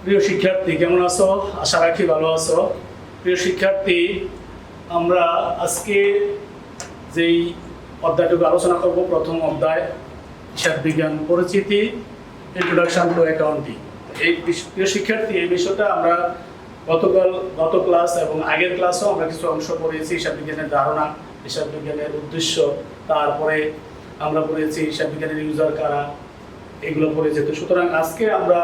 প্রিয় শিক্ষার্থী, কেমন আছো? আশা রাখি ভালো আছো। প্রিয় শিক্ষার্থী, আমরা আজকে যেই অধ্যায়টুকু আলোচনা করব, প্রথম অধ্যায় হিসাব বিজ্ঞান পরিচিতি, ইন্ট্রোডাকশন টু অ্যাকাউন্টিং। এই প্রিয় শিক্ষার্থী, এই বিষয়টা আমরা গত ক্লাস এবং আগের ক্লাসও আমরা কিছু অংশ পড়েছি। হিসাব বিজ্ঞানের ধারণা, হিসাব বিজ্ঞানের উদ্দেশ্য, তারপরে আমরা পড়েছি হিসাব বিজ্ঞানের ইউজার কারা, এগুলো পড়েছি। তো সুতরাং আজকে আমরা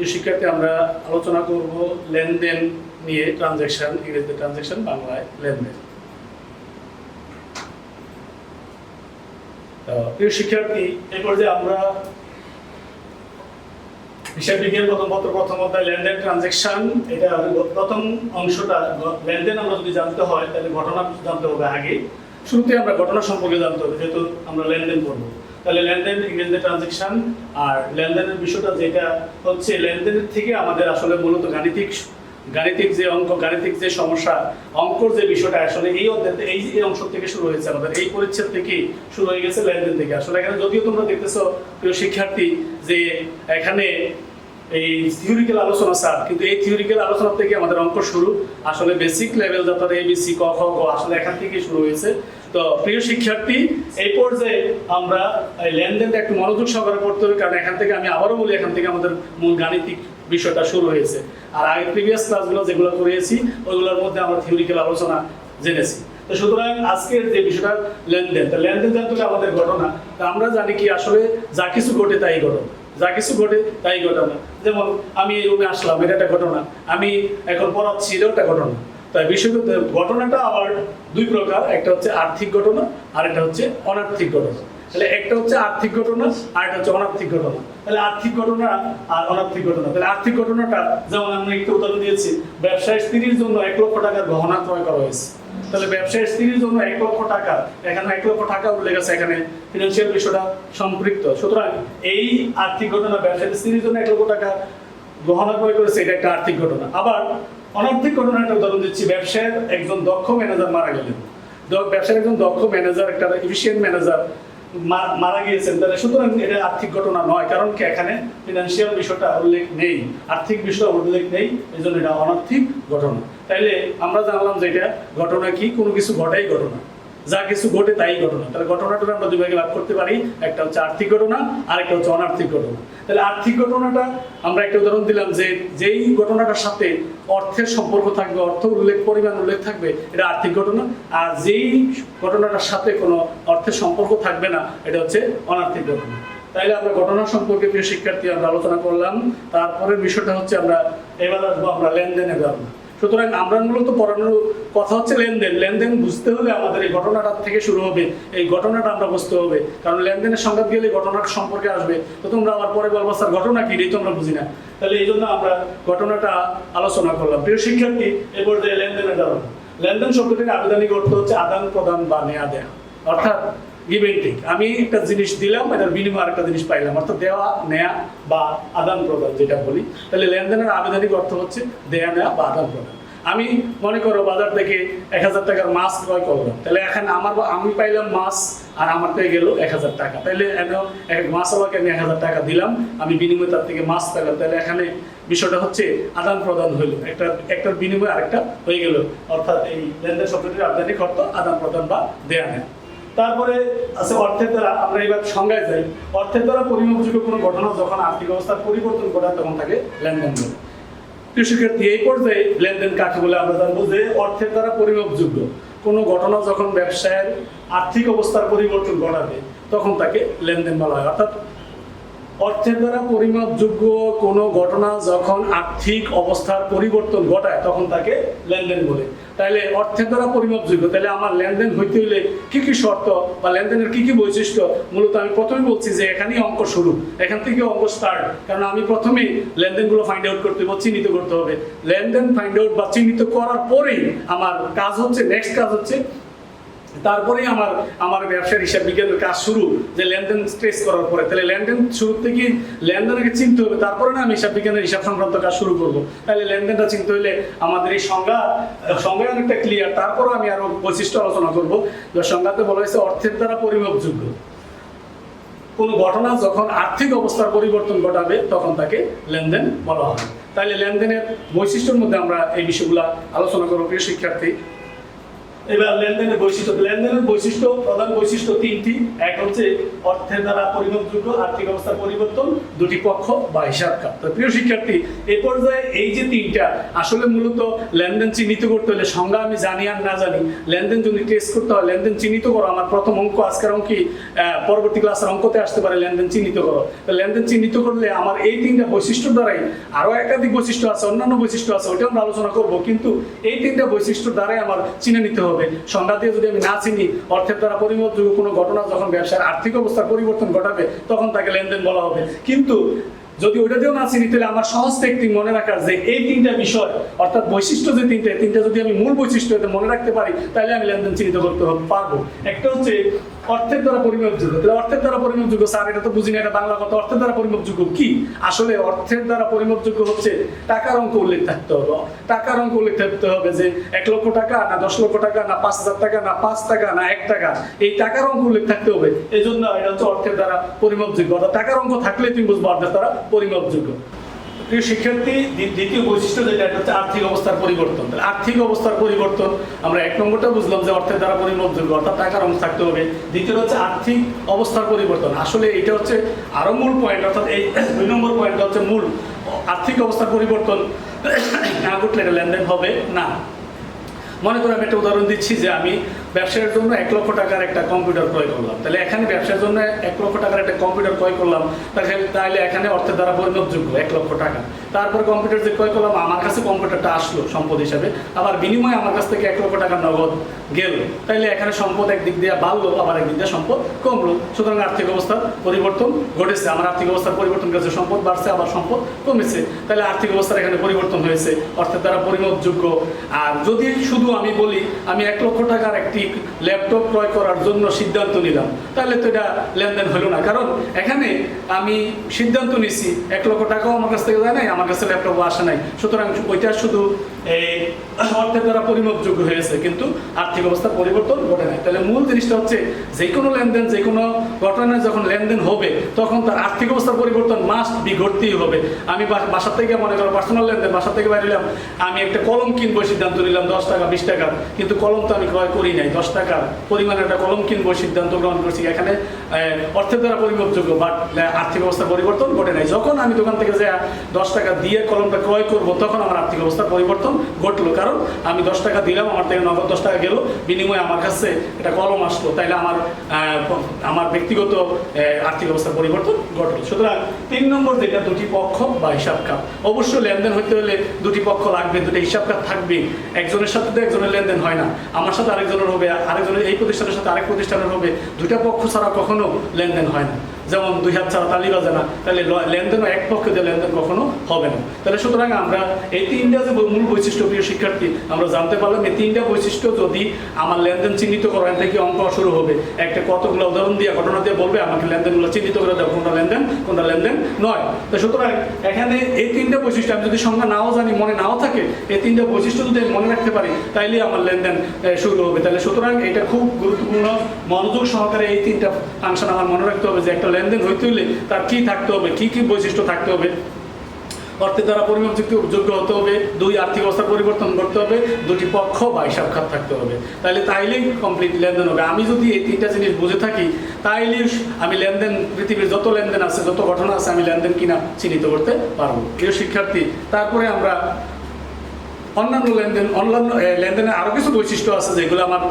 এই শিক্ষার্থী আমরা আলোচনা করব লেনদেন নিয়ে, ট্রানজ্যাকশন, ইংরেজিতে ট্রানজ্যাকশন, বাংলায় লেনদেন। প্রিয় শিক্ষার্থী, এরপর যে আমরা হিসাব বিজ্ঞান প্রথম অধ্যায় লেনদেন ট্রানজ্যাকশন, এটা প্রথম অংশটা লেনদেন আমরা যদি জানতে হয় তাহলে ঘটনা জানতে হবে আগে। শুরুতে আমরা ঘটনা সম্পর্কে জানতে হবে, যেহেতু আমরা লেনদেন করবো। তাহলে লেনদেন ইংরেজিতে ট্রানজ্যাকশন, আর লেনদেনের বিষয়টা যেটা হচ্ছে, লেনদেনের থেকে আমাদের আসলে মূলত গাণিতিক যে অঙ্ক, গাণিতিক যে সমস্যা, অঙ্কর যে বিষয়টা আসলে এই অধ্যায়ে এই অংশ থেকে শুরু হয়েছে, আমাদের এই পরিচ্ছেদ থেকে শুরু হয়ে গেছে লেনদেন থেকে। আসলে এখানে যদিও তোমরা দেখতেছো প্রিয় শিক্ষার্থী যে এখানে এই থিওরিক্যাল আলোচনা স্যার, কিন্তু এই থিওরিক্যাল আলোচনা থেকে আমাদের অঙ্ক শুরু। আসলে বেসিক লেভেল যত ABC ক খ গ আসলে এখান থেকে শুরু হয়েছে। তো প্রিয় শিক্ষার্থী, এই পর্যায়ে আমরা লেনদেনটা একটু মনোযোগ সহকারে পড়তে হবে, কারণ এখান থেকে আমি আবারও বলি, এখান থেকে আমাদের মূল গাণিতিক বিষয়টা শুরু হয়েছে। আর আগে প্রিভিয়াস ক্লাসগুলো যেগুলো করিয়েছি ওইগুলোর মধ্যে আমরা থিওরিক্যাল আলোচনা জেনেছি। তো সুতরাং আজকের যে বিষয়টা লেনদেন, তো লেনদেন জানতে হলে আমাদের ঘটনা, তা আমরা জানি কি আসলে যা কিছু ঘটে তাই ঘটনা, যা কিছু ঘটে তাই ঘটনা। যেমন আমি এই রুমে আসলাম, এটা একটা ঘটনা। আমি এখন পড়াচ্ছি, এটাও একটা ঘটনা। তাই বিষয় ঘটনাটা আবার দুই প্রকার, একটা হচ্ছে আর্থিক ঘটনা আর একটা হচ্ছে অনার্থিক ঘটনা। তাহলে একটা হচ্ছে আর্থিক ঘটনা আর একটা হচ্ছে অনার্থিক ঘটনা। তাহলে আর্থিক ঘটনা আর অনার্থিক ঘটনা, তাহলে আর্থিক ঘটনাটা যেমন আমরা একটু উদাহরণ দিয়েছি, ব্যবসায়ী স্ত্রীর জন্য 1 লক্ষ টাকার গহনা ক্রয় করা হয়েছে। তাহলে ব্যবসায়ী স্ত্রীর জন্য 1 লক্ষ টাকা, এখানে 1 লক্ষ টাকা উল্লেখ আছে, এখানে ফিনান্সিয়াল বিষয়টা সম্পৃক্ত। সুতরাং এই আর্থিক ঘটনা, ব্যবসায়ী স্ত্রীর জন্য 1 লক্ষ টাকা গহনা ক্রয় করেছে, এটা একটা আর্থিক ঘটনা। আবার অনার্থিক ঘটনাটা উদাহরণ দিচ্ছি, ব্যবসায়ের একজন দক্ষ ম্যানেজার মারা গেলেন। ব্যবসায়ের একজন দক্ষ ম্যানেজার, একটা এফিশিয়েন্ট ম্যানেজার মারা গিয়েছেন। তাহলে সুতরাং এটা আর্থিক ঘটনা নয়, কারণ কি এখানে ফিনান্সিয়াল বিষয়টা উল্লেখ নেই, আর্থিক বিষয় উল্লেখ নেই, এই জন্য এটা অনার্থিক ঘটনা। তাইলে আমরা জানলাম যে এটা ঘটনা কি, কোনো কিছু ঘটাই ঘটনা, যা কিছু ঘটে তাই ঘটনা। তাহলে ঘটনাটা আমরা দুই ভাগে ভাগ করতে পারি, একটা হচ্ছে আর্থিক ঘটনা আর একটা হচ্ছে অনার্থিক ঘটনা। তাহলে আর্থিক ঘটনাটা আমরা একটা উদাহরণ দিলাম যে যেই ঘটনাটার সাথে অর্থের সম্পর্ক থাকবে, অর্থ উল্লেখ, পরিমাণ উল্লেখ থাকবে, এটা আর্থিক ঘটনা। আর যেই ঘটনাটার সাথে কোনো অর্থের সম্পর্ক থাকবে না, এটা হচ্ছে অনার্থিক ঘটনা। তাইলে আমরা ঘটনা সম্পর্কে প্রিয় শিক্ষার্থী আমরা আলোচনা করলাম। তারপরের বিষয়টা হচ্ছে আমরা এবার আসবো আমরা লেনদেনের ধারণা। সুতরাং আমরা মূলত পড়ানোর কথা হচ্ছে লেনদেন। লেনদেন বুঝতে হলে আমাদের এই ঘটনাটা থেকে শুরু হবে, এই ঘটনাটা আমরা বুঝতে হবে, কারণ লেনদেনের সংজ্ঞা গেলে ঘটনার সম্পর্কে আসবে। তো তোমরা আবার পরে বলবো স্যার ঘটনা কি, এই তো আমরা বুঝি না। তাহলে এই জন্য আমরা ঘটনাটা আলোচনা করলাম। প্রিয় শিক্ষার্থী, এরপর যে লেনদেনের ধারণা, লেনদেন শব্দটির আবেদনিক অর্থ হচ্ছে আদান প্রদান বা নেয়া দেয়া, অর্থাৎ গিভ এন্ড টেক। আমি একটা জিনিস দিলাম, এটার বিনিময়ে আরেকটা জিনিস পাইলাম, অর্থাৎ দেওয়া নেয়া বা আদান প্রদান যেটা বলি। তাহলে লেনদেনের আবেদনিক অর্থ হচ্ছে দেয়া নেয়া বা আদান প্রদান। আমি মনে করো বাজার থেকে 1000 টাকার মাছ ক্রয় করলাম, তাহলে এখানে আমি পাইলাম মাছ আর আমার পেয়ে গেল 1000 টাকা। তাহলে মাছ আমাকে আমি 1000 টাকা দিলাম, আমি বিনিময়ে তার থেকে মাছ পেলাম। তাহলে এখানে বিষয়টা হচ্ছে আদান প্রদান হইল, একটার বিনিময়ে আরেকটা হয়ে গেল, অর্থাৎ এই লেনদেন শব্দটির আবেদনিক অর্থ আদান প্রদান বা দেয়া নেয়া। তারপরে আছে অর্থের দ্বারা। আমরা এবার সংজ্ঞায় যাই। অর্থের দ্বারা পরিমাপযোগ্য কোনো ঘটনা যখন আর্থিক অবস্থার পরিবর্তন ঘটায় তখন তাকে লেনদেন বলে। প্রিয় শিক্ষার্থী, এই পর্যায়ে লেনদেন কাকে বলে আমরা জানবো যে অর্থের দ্বারা পরিমাপযোগ্য কোনো ঘটনা যখন ব্যবসায়ের আর্থিক অবস্থার পরিবর্তন ঘটাবে তখন তাকে লেনদেন বলা হয়। অর্থাৎ অর্থের দ্বারা পরিমাপযোগ্য কোনো ঘটনা যখন আর্থিক অবস্থার পরিবর্তন ঘটায় তখন তাকে লেনদেন বলে। তাহলে অর্থের দ্বারা পরিমাপযোগ্য, তাহলে আমার লেনদেন হইতে হইলে কি কি শর্ত বা লেনদেনের কি কি বৈশিষ্ট্য, মূলত আমি প্রথমে বলছি যে এখানেই অঙ্ক শুরু, এখান থেকে অঙ্ক স্টার্ট। কারণ আমি প্রথমেই লেনদেনগুলো ফাইন্ড আউট করতে হবে, চিহ্নিত করতে হবে। লেনদেন ফাইন্ড আউট বা চিহ্নিত করার পরেই আমার কাজ হচ্ছে, নেক্সট কাজ হচ্ছে তারপরেই আমার ব্যবসার হিসাব বিজ্ঞানের কাজ শুরু, যে লেনদেন ট্রেস করার পরে। তাহলে লেনদেন শুরু থেকে লেনদেনকে চিনতে হবে, তারপরে না আমি হিসাব বিজ্ঞানের হিসাব সংক্রান্ত কাজ শুরু করবো। তাহলে লেনদেনটা চিনতে হলে আমাদের এই সংজ্ঞা অনেকটা ক্লিয়ার। তারপরও আমি আরো বৈশিষ্ট্য আলোচনা করবো। সংজ্ঞাতে বলা হয়েছে অর্থের দ্বারা পরিমাপযোগ্য। কোনো ঘটনা যখন আর্থিক অবস্থার পরিবর্তন ঘটাবে তখন তাকে লেনদেন বলা হয়। তাইলে লেনদেনের বৈশিষ্ট্যের মধ্যে আমরা এই বিষয়গুলো আলোচনা করব প্রিয় শিক্ষার্থী। এবার লেনদেনের বৈশিষ্ট্য প্রধান বৈশিষ্ট্য তিনটি। এক হচ্ছে অর্থের দ্বারা পরিমাপযোগ্য আর্থিক অবস্থার পরিবর্তন, দুটি পক্ষ বা হিসাব খাত। তো প্রিয় শিক্ষার্থী, এই পর্যায়ে এই যে তিনটা আসলে মূলত লেনদেন চিহ্নিত করতে হলে সংজ্ঞা আমি জানি আর না জানি, লেনদেন যদি টেস্ট করতে হয় লেনদেন চিহ্নিত করো, আমার প্রথম অঙ্ক আজকের অঙ্কে পরবর্তী ক্লাসের অঙ্কতে আসতে পারে লেনদেন চিহ্নিত করো। তো লেনদেন চিহ্নিত করলে আমার এই তিনটা বৈশিষ্ট্যর দ্বারাই আরো একাধিক বৈশিষ্ট্য আছে, অন্যান্য বৈশিষ্ট্য আছে, ওইটা আমরা আলোচনা করবো, কিন্তু এই তিনটা বৈশিষ্ট্যর দ্বারাই আমার চিনে নিতে হবে। সংজ্ঞা দিয়ে যদি আমি না চিনি, অর্থের দ্বারা পরিমাপযোগ্য কোনো ঘটনা যখন ব্যবসার আর্থিক অবস্থার পরিবর্তন ঘটাবে তখন তাকে লেনদেন বলা হবে। কিন্তু যদি ওইটা দিয়েও না চিনি, তাহলে আমার সহজ টেকনিক মনে রাখার যে এই তিনটা বিষয় অর্থাৎ বৈশিষ্ট্য যে তিনটা যদি আমি মূল বৈশিষ্ট্য মনে রাখতে পারি, তাহলে আমি লেনদেন চিহ্নিত করতে পারবো। একটা হচ্ছে অর্থের দ্বারা পরিমাপযোগ্য। তাহলে অর্থের দ্বারা পরিমাপযোগ্য, স্যার এটা তো বুঝি না, এটা বাংলা কথা। অর্থের দ্বারা পরিমাপযোগ্য কি? আসলে অর্থের দ্বারা পরিমাপযোগ্য হচ্ছে টাকার অঙ্ক উল্লেখ থাকতে হবে। টাকার অঙ্ক উল্লেখ থাকতে হবে যে 1 লক্ষ টাকা না 10 লক্ষ টাকা না 5,000 টাকা না 5 টাকা না 1 টাকা, এই টাকার অঙ্ক উল্লেখ থাকতে হবে। এই জন্য এটা হচ্ছে অর্থের দ্বারা পরিমাপযোগ্য। অর্থাৎ টাকার অঙ্ক থাকলে তুমি বুঝবো অর্থের দ্বারা পরিমাপযোগ্য। প্রিয় শিক্ষার্থী, দ্বিতীয় বৈশিষ্ট্য যেটা, এটা হচ্ছে আর্থিক অবস্থার পরিবর্তন। তাহলে আর্থিক অবস্থার পরিবর্তন আমরা 1 নম্বরটা বুঝলাম যে অর্থের দ্বারা পরিমাপযোগ্য, অর্থাৎ টাকার অঙ্ক থাকতে হবে। দ্বিতীয় হচ্ছে আর্থিক অবস্থার পরিবর্তন। আসলে এটা হচ্ছে আরো মূল পয়েন্ট, অর্থাৎ এই 2 নম্বর পয়েন্টটা হচ্ছে মূল। আর্থিক অবস্থার পরিবর্তন না ঘটলে এটা লেনদেন হবে না। মনে করে আমি একটা উদাহরণ দিচ্ছি যে আমি ব্যবসার জন্য 1 লক্ষ টাকার একটা কম্পিউটার ক্রয় করলাম। তাহলে এখানে ব্যবসার জন্য 1 লক্ষ টাকার একটা কম্পিউটার ক্রয় করলাম, তাহলে এখানে অর্থের দ্বারা পরিমাপযোগ্য 1 লক্ষ টাকা। তারপর কম্পিউটার যে ক্রয় করলাম, আমার কাছে কম্পিউটারটা আসলো সম্পদ হিসাবে, আবার বিনিময়ে আমার কাছ থেকে 1 লক্ষ টাকা নগদ গেল। তাইলে এখানে সম্পদ একদিক দিয়ে বাড়লো, আবার একদিক দিয়ে সম্পদ কমলো। সুতরাং আর্থিক অবস্থার পরিবর্তন ঘটেছে। আমার আর্থিক অবস্থার পরিবর্তন ঘটেছে, সম্পদ বাড়ছে আবার সম্পদ কমেছে। তাহলে আর্থিক অবস্থার এখানে পরিবর্তন হয়েছে, অর্থের দ্বারা পরিমাপযোগ্য। আর যদি শুধু আমি বলি আমি 1 লক্ষ টাকার একটি ল্যাপটপ ক্রয় করার জন্য সিদ্ধান্ত নিলাম, তাহলে তো এটা লেনদেন হলো না। কারণ এখানে আমি সিদ্ধান্ত নিছি, 1 লক্ষ টাকাও আমার কাছ থেকে যায় নাই, আমার কাছে ল্যাপটপও আসে নাই। সুতরাং ওইটা শুধু অর্থের দ্বারা পরিমাপযোগ্য হয়েছে, কিন্তু আর্থিক অবস্থার পরিবর্তন ঘটে নাই। তাহলে মূল জিনিসটা হচ্ছে যে কোনো লেনদেন, যে কোনো ঘটনায় যখন লেনদেন হবে তখন তার আর্থিক অবস্থার পরিবর্তন মাস্ট বি ঘটতেই হবে। আমি বাসার থেকে, মনে করো পার্সোনাল লেনদেন, বাসার থেকে বাইরে এলাম, আমি একটা কলম কিনবো সিদ্ধান্ত নিলাম 10 টাকা 20 টাকা, কিন্তু কলম তো আমি ক্রয় করি নাই, 10 টাকার পরিমাণে একটা কলম কিনবো সিদ্ধান্ত গ্রহণ করছি। এখানে অর্থের দ্বারা পরিমাপযোগ্য, বাট আর্থিক অবস্থার পরিবর্তন ঘটে নাই। যখন আমি দোকান থেকে যে 10 টাকা দিয়ে কলমটা ক্রয় করবো, তখন আমার আর্থিক অবস্থার পরিবর্তন ঘটলো। কারণ আমি 10 টাকা দিলাম, আমার থেকে নগদ 10 টাকা গেল, বিনিময়ে আমার কাছে এটা কলম আসলো। তাইলে আমার ব্যক্তিগত আর্থিক অবস্থার পরিবর্তন ঘটলো। সুতরাং 3 নম্বর যেটা, দুটি পক্ষ বা হিসাব খাত। অবশ্যই লেনদেন হইতে হলে দুটি পক্ষ লাগবে, দুটি হিসাব খাত থাকবে। একজনের সাথে তো একজনের লেনদেন হয় না, আমার সাথে আরেকজনের হবে, আরেকজনের এই প্রতিষ্ঠানের সাথে আরেক প্রতিষ্ঠানের হবে। দুইটা পক্ষ ছাড়া কখনো লেনদেন হয় না। যেমন 2 হাত ছাড়া তালি বাজে না, তাহলে লেনদেনও এক পক্ষে যে লেনদেন কখনো হবে না। তাহলে সুতরাং আমরা এই 3টা যে মূল বৈশিষ্ট্য, প্রিয় শিক্ষার্থী, আমরা জানতে পারলাম এই 3টা বৈশিষ্ট্য যদি আমার লেনদেন চিহ্নিত করা, এখান থেকে অঙ্ক শুরু হবে। একটা কতগুলো উদাহরণ দিয়ে, ঘটনা দিয়ে বলবে আমাকে লেনদেনগুলো চিহ্নিত করে দেবো, কোনটা লেনদেন কোনটা লেনদেন নয়। তো সুতরাং এখানে এই 3টা বৈশিষ্ট্য আমি যদি সংজ্ঞা নাও জানি, মনে নাও থাকে, এই 3টা বৈশিষ্ট্য যদি আমি মনে রাখতে পারি, তাইলে আমার লেনদেন শুরু হবে। তাহলে সুতরাং এটা খুব গুরুত্বপূর্ণ, মনোযোগ সহকারে এই 3টা ফাংশন আমার মনে রাখতে হবে যে একটা লেনদেন হইতে হলে তার কি থাকতে হবে, কি কি বৈশিষ্ট্য থাকতে হবে। অর্থের দ্বারা পরিমাপযোগ্য হতে হবে, 2 আর্থিক অবস্থার পরিবর্তন করতে হবে, 2টি পক্ষ বা হিসাব খাত থাকতে হবে। তাইলেই কমপ্লিট লেনদেন হবে। আমি যদি এই 3টা জিনিস বুঝে থাকি, তাইলে আমি লেনদেন, পৃথিবীর যত লেনদেন আছে, যত ঘটনা আছে, আমি লেনদেন কিনা চিহ্নিত করতে পারবো। প্রিয় শিক্ষার্থী, তারপরে আমরা অন্যান্য লেনদেনের আরো কিছু বৈশিষ্ট্য আছে যেগুলো আমার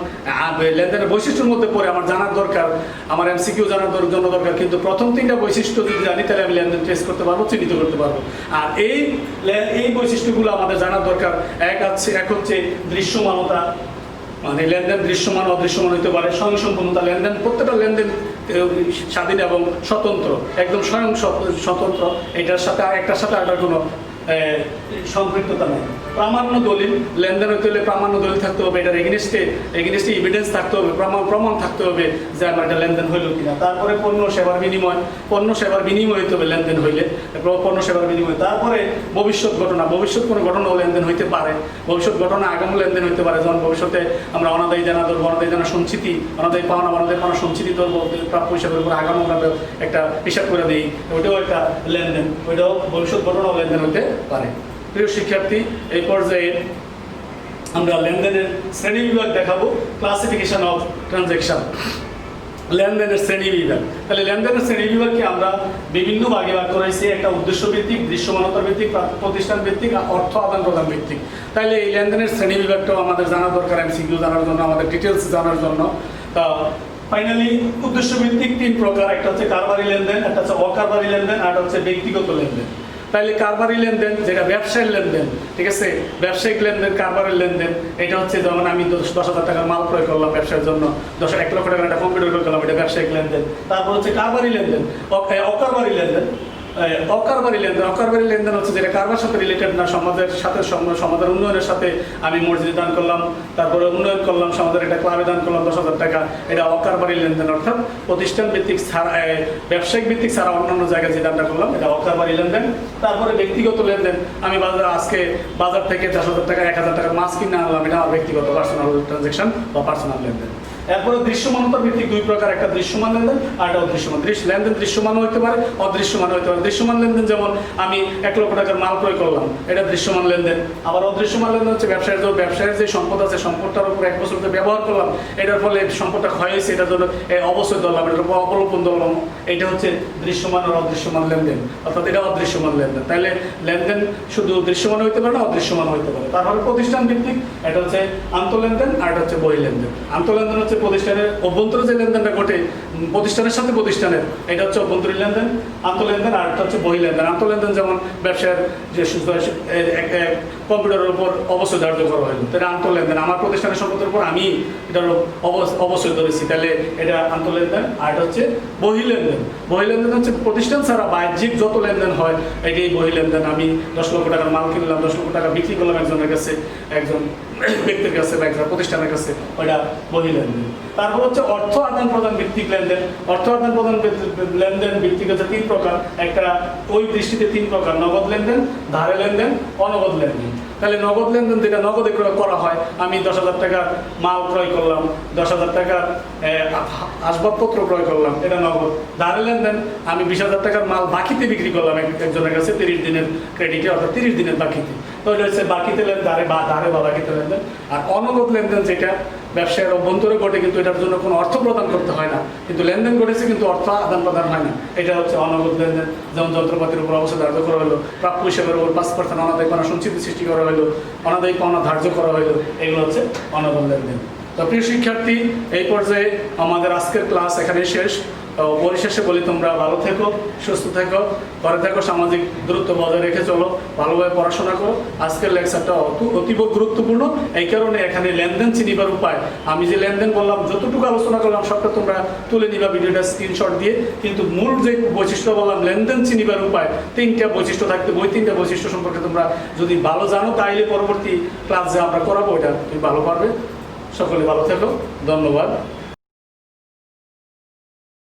লেনদেনের বৈশিষ্ট্যের মধ্যে পড়ে, আমার জানার দরকার, আমার MCQ জানার জন্য দরকার। কিন্তু প্রথম 3টা বৈশিষ্ট্য যদি জানি, তাহলে আমি লেনদেন টেস্ট করতে পারবো, চিহ্নিত করতে পারবো। আর এই বৈশিষ্ট্যগুলো আমাদের জানার দরকার। এক হচ্ছে দৃশ্যমানতা, মানে লেনদেন দৃশ্যমান অদৃশ্যমান হতে পারে। স্বয়ংসম্পূর্ণতা, লেনদেন, প্রত্যেকটা লেনদেন স্বাধীন এবং স্বতন্ত্র, একদম স্বয়ং স্বতন্ত্র, একটার সাথে আরেকটার কোনো সম্পৃক্ততা নেই। প্রামাণ্য দলিল, লেনদেন হইতে হলে প্রামাণ্য দলিল থাকতে হবে, এটার এগেনিস্টে এভিডেন্স থাকতে হবে, প্রমাণ থাকতে হবে যে আমার এটা লেনদেন হইল কিনা। তারপরে পণ্য সেবার বিনিময় হইতে হবে লেনদেন হইলে, পণ্য সেবার বিনিময়। তারপরে ভবিষ্যৎ কোনো ঘটনাও লেনদেন হইতে পারে, ভবিষ্যৎ ঘটনা আগামী লেনদেন হইতে পারে। যেমন ভবিষ্যতে আমরা অনাদায়ী জানা ধরবো, অনাদায়ী জানা সঞ্চিতি, অনাদায়ী পাওনা সঞ্চিতি ধরবো, প্রাপ্য হিসাবের উপর আগামী আমরা একটা হিসাব করে দিই, ওইটাও একটা লেনদেন, ওইটাও ভবিষ্যৎ ঘটনাও লেনদেন হইতে পারে। প্রিয় শিক্ষার্থী, এই পর্যায়ে আমরা লেনদেনের শ্রেণী বিভাগ দেখাবো, ক্লাসিফিকেশন অফ ট্রানজ্যাকশন, লেনদেনের শ্রেণী বিভাগ। তাহলে লেনদেনের শ্রেণী বিভাগকে আমরা বিভিন্ন ভাগে ভাগ করেছি, একটা উদ্দেশ্য ভিত্তিক, দৃশ্যমানতা ভিত্তিক, প্রতিষ্ঠান ভিত্তিক, অর্থ আদান প্রদান ভিত্তিক। তাহলে এই লেনদেনের শ্রেণী বিভাগটাও আমাদের জানা দরকার, এমসিকিউ জানার জন্য, আমাদের ডিটেলস জানার জন্য। তা ফাইনালি উদ্দেশ্য ভিত্তিক তিন প্রকার, একটা হচ্ছে কারবারি লেনদেন, একটা হচ্ছে অকারবারি লেনদেন, আর একটা হচ্ছে ব্যক্তিগত লেনদেন। তাইলে কারবারি লেনদেন যেটা ব্যবসায়িক লেনদেন, ঠিক আছে, ব্যবসায়িক লেনদেন, কারবারি লেনদেন, এটা হচ্ছে যেমন আমি 10,000 টাকার মাল ক্রয় করলাম ব্যবসার জন্য, 1 লক্ষ টাকার একটা কম্পিউটার ক্রয় করলাম, এটা ব্যবসায়িক লেনদেন। তারপর হচ্ছে কারবারি লেনদেন, অকারবারি লেনদেন। অকারবারি লেনদেন হচ্ছে যেটা কারবার সাথে রিলেটেড না, সমাজের উন্নয়নের সাথে আমি মসজিদে দান করলাম, তারপরে উন্নয়ন করলাম, সমাজের একটা ক্লাবে দান করলাম 10,000 টাকা, এটা অকারবারি লেনদেন। অর্থাৎ প্রতিষ্ঠান ভিত্তিক ছাড়া, ব্যবসায়িক ভিত্তিক ছাড়া অন্যান্য জায়গায় যে দানটা করলাম, এটা অকারবারি লেনদেন। তারপরে ব্যক্তিগত লেনদেন, আমি আজকে বাজার থেকে 10,000 টাকা 1,000 টাকার মাছ কিনে আনলাম, এটা আমার ব্যক্তিগত পার্সোনাল ট্রানজ্যাকশন বা পার্সোনাল লেনদেন। এরপরে দৃশ্যমানতা ভিত্তিক দুই প্রকার, একটা দৃশ্যমান লেনদেন আর একটা অদৃশ্যমান। লেনদেন দৃশ্যমান হইতে পারে, অদৃশ্যমান হইতে পারে। দৃশ্যমান লেনদেন যেমন আমি 1 লক্ষ টাকার মাল ক্রয় করলাম, এটা দৃশ্যমান লেনদেন। আবার অদৃশ্যমান লেনদেন হচ্ছে ব্যবসায়ের যে সম্পদ আছে, সম্পদটার উপর 1 বছর ব্যবহার করলাম, এটার ফলে সম্পদটা ক্ষয় হয়েছে, এটার জন্য অবশ্যই ধরলাম, এটার উপর অবলম্বন ধরলাম, এটা হচ্ছে দৃশ্যমান আর অদৃশ্যমান লেনদেন, অর্থাৎ এটা অদৃশ্যমান লেনদেন। তাহলে লেনদেন শুধু দৃশ্যমান হইতে পারে না, অদৃশ্যমান হইতে পারে। তারপরে প্রতিষ্ঠান ভিত্তিক, এটা হচ্ছে আন্তঃলেনদেন আর এটা হচ্ছে বহির্লেনদেন। আন্তঃলেনদেন হচ্ছে প্রতিষ্ঠানের অভ্যন্তরে যে লেনদেনটা ঘটে প্রতিষ্ঠানের সাথে প্রতিষ্ঠানের, এটা হচ্ছে অভ্যন্তরীণ লেনদেন, আন্তঃলেনদেন, আর একটা হচ্ছে বহির্লেনদেন। আন্তঃলেনদেন যেমন ব্যবসার যে কম্পিউটারের উপর অবশ্যই ধার্য করা হলো, এটা আন্তঃলেনদেন। আমার প্রতিষ্ঠানের সম্পদের উপর আমি এটার অবশ্যই ধরেছি, তাহলে এটা আন্তঃলেনদেন। আর এটা হচ্ছে বহির্লেনদেন। বহির্লেনদেন হচ্ছে প্রতিষ্ঠান ছাড়া বাহ্যিক যত লেনদেন হয়, এটাই বহির্লেনদেন। আমি 10 লক্ষ টাকার মাল কিনলাম, 10 লক্ষ টাকা বিক্রি করলাম একজনের কাছে, একজন ব্যক্তির কাছে বা একটা প্রতিষ্ঠানের কাছে, ওইটা বহির্লেনদেন। তারপর হচ্ছে অর্থ আদান প্রদান ভিত্তিক লেনদেন। অর্থ আদান প্রদান লেনদেন ভিত্তিক হচ্ছে 3 প্রকার, একটা ওই দৃষ্টিতে 3 প্রকার, নগদ লেনদেন, ধারে লেনদেন, অনগদ লেনদেন। তাহলে নগদ লেনদেন যেটা নগদে করা হয়, আমি 10,000 টাকার মাল ক্রয় করলাম, 10,000 টাকার আসবাবপত্র ক্রয় করলাম, এটা নগদ। ধারে লেনদেন, আমি 20,000 টাকার মাল বাকিতে বিক্রি করলাম একজনের কাছে 30 দিনের ক্রেডিটে, অর্থাৎ 30 দিনের বাকিতে, তো এটা হচ্ছে বাকিতে লেনদেন, ধারে বা বাকিতে লেনদেন। আর অনগদ লেনদেন যেটা ব্যবসায়ের অভ্যন্তরে ঘটে, কিন্তু এটার জন্য কোনো অর্থ প্রদান করতে হয় না, কিন্তু লেনদেন ঘটেছে কিন্তু অর্থ আদান প্রদান হয় না, এটা হচ্ছে অনগদ লেনদেন। যেমন যন্ত্রপাতির উপর অবশ্যই ধার্য করা হলো, প্রাপ্য হিসাবের উপর 5% অনাদায়ী পাওনা সঞ্চিতি সৃষ্টি করা হলো, অনাদায়ী পাওনা ধার্য করা হলো, এগুলো হচ্ছে অনগদ লেনদেন। তো প্রিয় শিক্ষার্থী, এই পর্যায়ে আমাদের আজকের ক্লাস এখানে শেষ। পরিশেষে বলি, তোমরা ভালো থেকো, সুস্থ থেকো, ঘরে থেকো, সামাজিক দূরত্ব বজায় রেখে চলো, ভালোভাবে পড়াশোনা করো। আজকের লেকচারটা অতীব গুরুত্বপূর্ণ, এই কারণে এখানে লেনদেন চিনিবার উপায়, আমি যে লেনদেন বললাম, যতটুকু আলোচনা করলাম সবটা তোমরা তুলে নিবা ভিডিওটা স্ক্রিনশট দিয়ে। কিন্তু মূল যে বৈশিষ্ট্য বললাম, লেনদেন চিনিবার উপায়, 3টা বৈশিষ্ট্য থাকতে, ওই 3টা বৈশিষ্ট্য সম্পর্কে তোমরা যদি ভালো জানো, তাইলে পরবর্তী ক্লাস যে আমরা করাবো, এটা তুমি ভালো পারবে। সকলে ভালো থেকো, ধন্যবাদ।